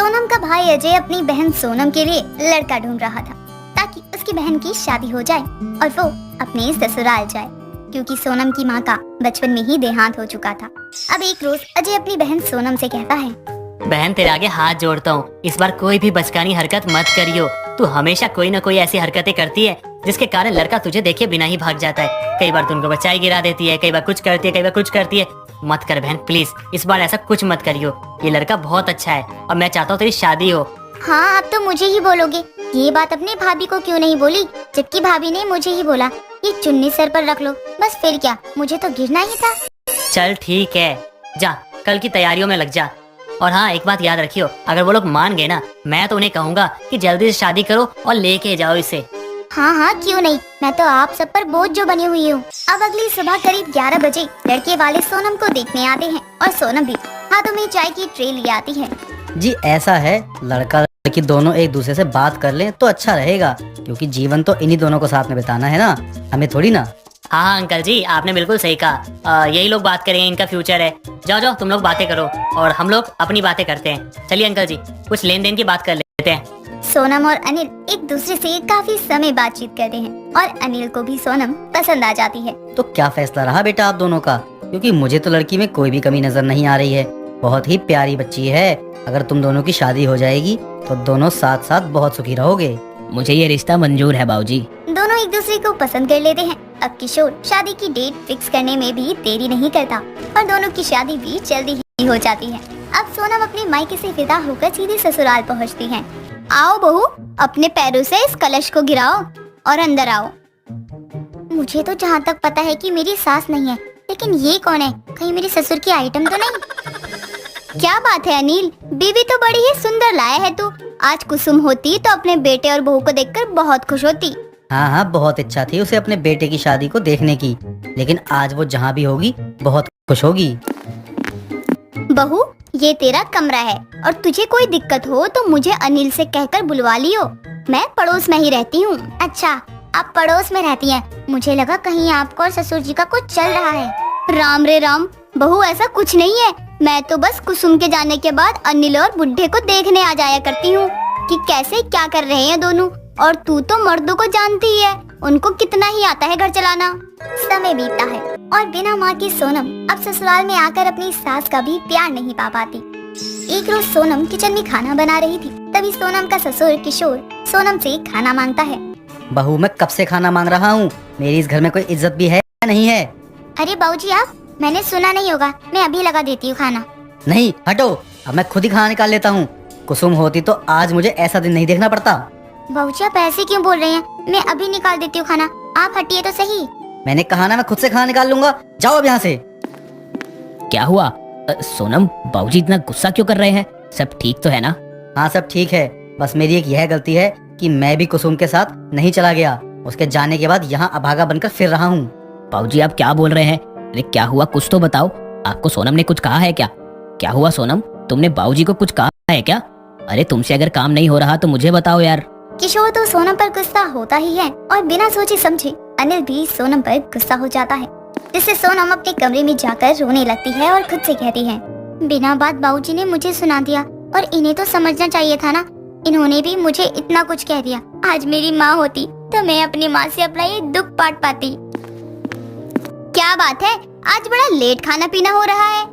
सोनम का भाई अजय अपनी बहन सोनम के लिए लड़का ढूंढ रहा था ताकि उसकी बहन की शादी हो जाए और वो अपने ससुराल जाए, क्योंकि सोनम की माँ का बचपन में ही देहांत हो चुका था। अब एक रोज अजय अपनी बहन सोनम से कहता है, बहन तेरे आगे हाथ जोड़ता हूँ, इस बार कोई भी बचकानी हरकत मत करियो। तू हमेशा कोई न कोई ऐसी हरकतें करती है जिसके कारण लड़का तुझे देखे बिना ही भाग जाता है। कई बार तुमको बच्चा ही गिरा देती है, कई बार कुछ करती है, कई बार कुछ करती है। मत कर बहन प्लीज, इस बार ऐसा कुछ मत करियो। ये लड़का बहुत अच्छा है और मैं चाहता हूँ तेरी शादी हो। हाँ अब तो मुझे ही बोलोगे, ये बात अपनी भाभी को क्यों नहीं बोली, जबकि भाभी ने मुझे ही बोला। ये चुन्नी सर पर रख लो, बस फिर क्या, मुझे तो गिरना ही था। चल ठीक है, जा कल की तैयारियों में लग जा। और हाँ एक बात याद रखियो, अगर वो लोग मान गए ना, मैं तो उन्हें कहूँगा कि जल्दी से शादी करो और लेके जाओ इसे। हाँ हाँ क्यों नहीं, मैं तो आप सब पर बोझ जो बनी हुई हूँ। अब अगली सुबह करीब 11 बजे लड़के वाले सोनम को देखने आते हैं और सोनम भी हाथों में चाय की ट्रे ले आती है। जी ऐसा है, लड़का लड़की दोनों एक दूसरे से बात कर लें तो अच्छा रहेगा, क्योंकि जीवन तो इन्हीं दोनों को साथ में बिताना है ना, हमें थोड़ी ना। हाँ अंकल जी आपने बिल्कुल सही कहा, यही लोग बात करेंगे, इनका फ्यूचर है। जाओ जाओ तुम लोग बातें करो और हम लोग अपनी बातें करते हैं। चलिए अंकल जी कुछ लेन देन की बात कर लेते हैं। सोनम और अनिल एक दूसरे से काफी समय बातचीत करते हैं और अनिल को भी सोनम पसंद आ जाती है। तो क्या फैसला रहा बेटा आप दोनों का? क्योंकि मुझे तो लड़की में कोई भी कमी नजर नहीं आ रही है, बहुत ही प्यारी बच्ची है। अगर तुम दोनों की शादी हो जाएगी तो दोनों साथ साथ बहुत सुखी रहोगे। मुझे ये रिश्ता मंजूर है बाबूजी। दोनों एक दूसरे को पसंद कर लेते हैं। अब किशोर शादी की डेट फिक्स करने में भी देरी नहीं करता और दोनों की शादी भी जल्दी ही हो जाती है। अब सोनम अपने मायके से विदा होकर सीधे ससुराल पहुंचती है। आओ बहू, अपने पैरों से इस कलश को गिराओ और अंदर आओ। मुझे तो जहाँ तक पता है कि मेरी सास नहीं है, लेकिन ये कौन है? कहीं मेरे ससुर की आइटम तो नहीं? क्या बात है अनिल, बीवी तो बड़ी ही सुंदर लाया है तू। आज कुसुम होती तो अपने बेटे और बहू को देखकर बहुत खुश होती। हाँ हाँ बहुत इच्छा थी उसे अपने बेटे की शादी को देखने की, लेकिन आज वो जहाँ भी होगी बहुत खुश होगी। बहू ये तेरा कमरा है और तुझे कोई दिक्कत हो तो मुझे अनिल से कहकर बुलवा लियो। मैं पड़ोस में ही रहती हूँ। अच्छा आप पड़ोस में रहती हैं, मुझे लगा कहीं आपको और ससुर जी का कुछ चल रहा है। राम रे राम, बहू ऐसा कुछ नहीं है। मैं तो बस कुसुम के जाने के बाद अनिल और बुढ़े को देखने आ जाया करती हूँ कि कैसे क्या कर रहे हैं दोनों। और तू तो मर्दों को जानती है, उनको कितना ही आता है घर चलाना। समय बीतता है और बिना माँ की सोनम अब ससुराल में आकर अपनी सास का भी प्यार नहीं पा पाती। एक रोज सोनम किचन में खाना बना रही थी, तभी सोनम का ससुर किशोर सोनम से खाना मांगता है। बहू मैं कब से खाना मांग रहा हूँ, मेरी इस घर में कोई इज्जत भी है या नहीं है? अरे बाबूजी आप, मैंने सुना नहीं होगा, मैं अभी लगा देती हूँ खाना। नहीं हटो, अब मैं खुद ही खाना निकाल लेता हूँ। कुसुम होती तो आज मुझे ऐसा दिन नहीं देखना पड़ता। बाबूजी आप ऐसे क्यों बोल रहे हैं? मैं अभी निकाल देती हूँ खाना, आप हटिए तो सही। मैंने कहा ना मैं खुद से खाना निकाल लूंगा, जाओ अब यहाँ से। क्या हुआ सोनम, बाबूजी इतना गुस्सा क्यों कर रहे हैं? सब ठीक तो है ना? हाँ सब ठीक है, बस मेरी एक यह गलती है कि मैं भी कुसुम के साथ नहीं चला गया। उसके जाने के बाद यहाँ अभागा बनकर फिर रहा हूँ। बाबूजी आप क्या बोल रहे हैं? अरे क्या हुआ, कुछ तो बताओ। आपको सोनम ने कुछ कहा है क्या? क्या हुआ सोनम, तुमने बाबूजी को कुछ कहा है क्या? अरे तुमसे अगर काम नहीं हो रहा तो मुझे बताओ यार। किशोर तो सोनम पर गुस्सा होता ही है और बिना सोचे समझे अनिल भी सोनम पर गुस्सा हो जाता है, जिससे सोनम अपने कमरे में जाकर रोने लगती है और खुद से कहती है, बिना बात बाबूजी ने मुझे सुना दिया और इन्हें तो समझना चाहिए था ना, इन्होंने भी मुझे इतना कुछ कह दिया। आज मेरी माँ होती तो मैं अपनी माँ से अपना ये दुख पाट पाती। क्या बात है, आज बड़ा लेट खाना पीना हो रहा है।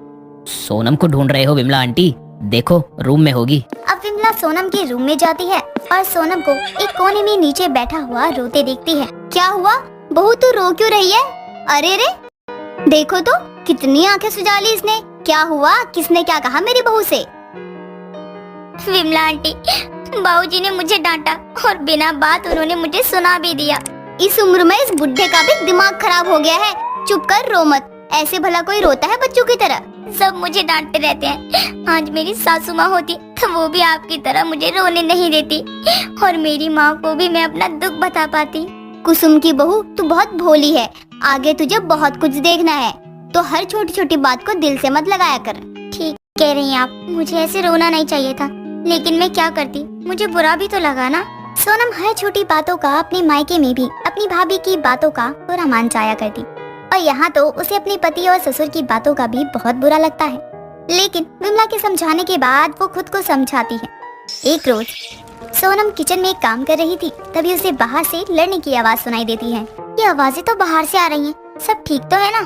सोनम को ढूंढ रहे हो विमला आंटी? देखो रूम में होगी। अब विमला सोनम के रूम में जाती है और सोनम को एक कोने में नीचे बैठा हुआ रोते देखती है। क्या हुआ बहू, तू रो क्यों रही है? अरे रे देखो तो कितनी आंखें सुजा ली इसने। क्या हुआ, किसने क्या कहा मेरी बहू से? विमला आंटी, बाबूजी ने मुझे डांटा और बिना बात उन्होंने मुझे सुना भी दिया। इस उम्र में इस बुढ़े का भी दिमाग खराब हो गया है। चुप कर, रो मत, ऐसे भला कोई रोता है बच्चों की तरह? सब मुझे डांटते रहते हैं। आज मेरी सासू माँ होती तो वो भी आपकी तरह मुझे रोने नहीं देती और मेरी माँ को भी मैं अपना दुख बता पाती। कुसुम की बहू तू बहुत भोली है, आगे तुझे बहुत कुछ देखना है, तो हर छोटी छोटी बात को दिल से मत लगाया कर। ठीक कह रही हैं आप, मुझे ऐसे रोना नहीं चाहिए था, लेकिन मैं क्या करती, मुझे बुरा भी तो लगा ना। सोनम हर छोटी बातों का अपने मायके में भी अपनी भाभी की बातों का बुरा मान जाया करती और यहाँ तो उसे अपने पति और ससुर की बातों का भी बहुत बुरा लगता है। लेकिन विमला के समझाने के बाद वो खुद को समझाती है। एक रोज सोनम किचन में काम कर रही थी, तभी उसे बाहर से लड़ने की आवाज सुनाई देती है। ये आवाजें तो बाहर से आ रही हैं, सब ठीक तो है ना?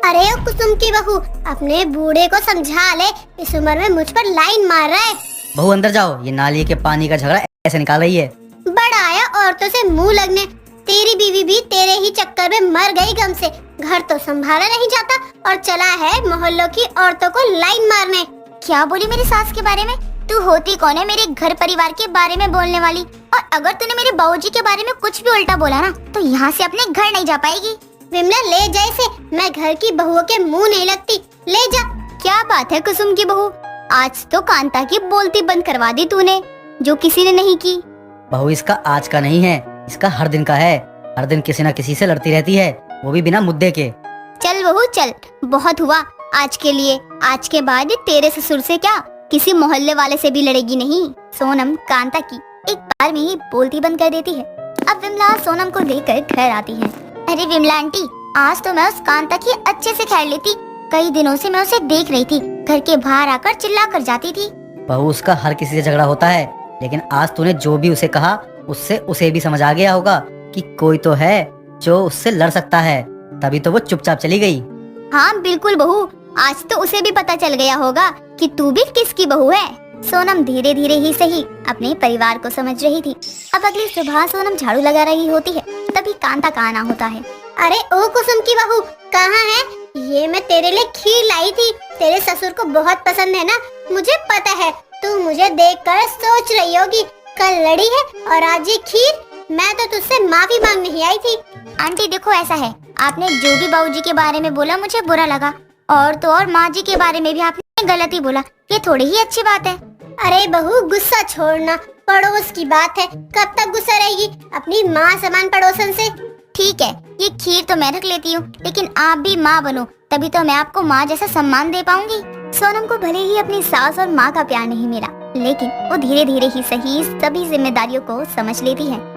अरे ओ कुसुम की बहू, अपने बूढ़े को समझा ले, इस उम्र में मुझ पर लाइन मार रहा है। बहू अंदर जाओ, ये नाली के पानी का झगड़ा ऐसे निकाल रही है। बड़ा आया औरतों से मुंह लगने, तेरी बीवी भी तेरे ही चक्कर में मर गई गम से। घर तो संभाला नहीं जाता और चला है मोहल्लों की औरतों को लाइन मारने। क्या बोली मेरी सास के बारे में? तू होती कौन है मेरे घर परिवार के बारे में बोलने वाली? और अगर तूने मेरे बाबूजी के बारे में कुछ भी उल्टा बोला ना, तो यहाँ से अपने घर नहीं जा पाएगी। विमला ले जा इसे, मैं घर की बहुओं के मुंह नहीं लगती, ले जा। क्या बात है कुसुम की बहू, आज तो कांता की बोलती बंद करवा दी तूने, जो किसी ने नहीं की। बहू इसका आज का नहीं है, इसका हर दिन का है। हर दिन किसी न किसी से लड़ती रहती है, वो भी बिना मुद्दे के। चल बहू चल, बहुत हुआ आज के लिए। आज के बाद तेरे ससुर से क्या, किसी मोहल्ले वाले से भी लड़ेगी नहीं। सोनम कांता की एक बार में ही बोलती बंद कर देती है। अब विमला सोनम को लेकर घर आती है। अरे विमला आंटी, आज तो मैं उस कांता की अच्छे से खैर लेती। कई दिनों से मैं उसे देख रही थी, घर के बाहर आकर चिल्ला कर जाती थी। बहू उसका हर किसी से झगड़ा होता है, लेकिन आज तूने जो भी उसे कहा उससे उसे भी समझ आ गया होगा कि कोई तो है जो उससे लड़ सकता है, तभी तो वो चुपचाप चली गई। हाँ बिल्कुल बहू, आज तो उसे भी पता चल गया होगा कि तू भी किसकी बहू है। सोनम धीरे धीरे ही सही अपने परिवार को समझ रही थी। अब अगली सुबह सोनम झाड़ू लगा रही होती है, तभी कांता का आना होता है। अरे ओ कुसुम की बहू, कहाँ है? ये मैं तेरे लिए खीर लाई थी, तेरे ससुर को बहुत पसंद है ना, मुझे पता है। तू मुझे देखकर सोच रही होगी, कल लड़ी है और आज ये खीर। मैं तो तुझसे माफी मांगने ही आई थी। आंटी देखो ऐसा है, आपने जो भी बाबूजी के बारे में बोला मुझे बुरा लगा, और तो और माँ जी के बारे में भी आपने गलत ही बोला, ये थोड़ी ही अच्छी बात है। अरे बहू गुस्सा छोड़ना, पड़ोस की बात है, कब तक गुस्सा रहेगी अपनी माँ समान पड़ोसन से? ठीक है, ये खीर तो मैं रख लेती हूँ, लेकिन आप भी माँ बनो, तभी तो मैं आपको माँ जैसा सम्मान दे पाऊंगी। सोनम को भले ही अपनी सास और माँ का प्यार नहीं मिला, लेकिन वो धीरे धीरे ही सही सभी जिम्मेदारियों को समझ लेती है।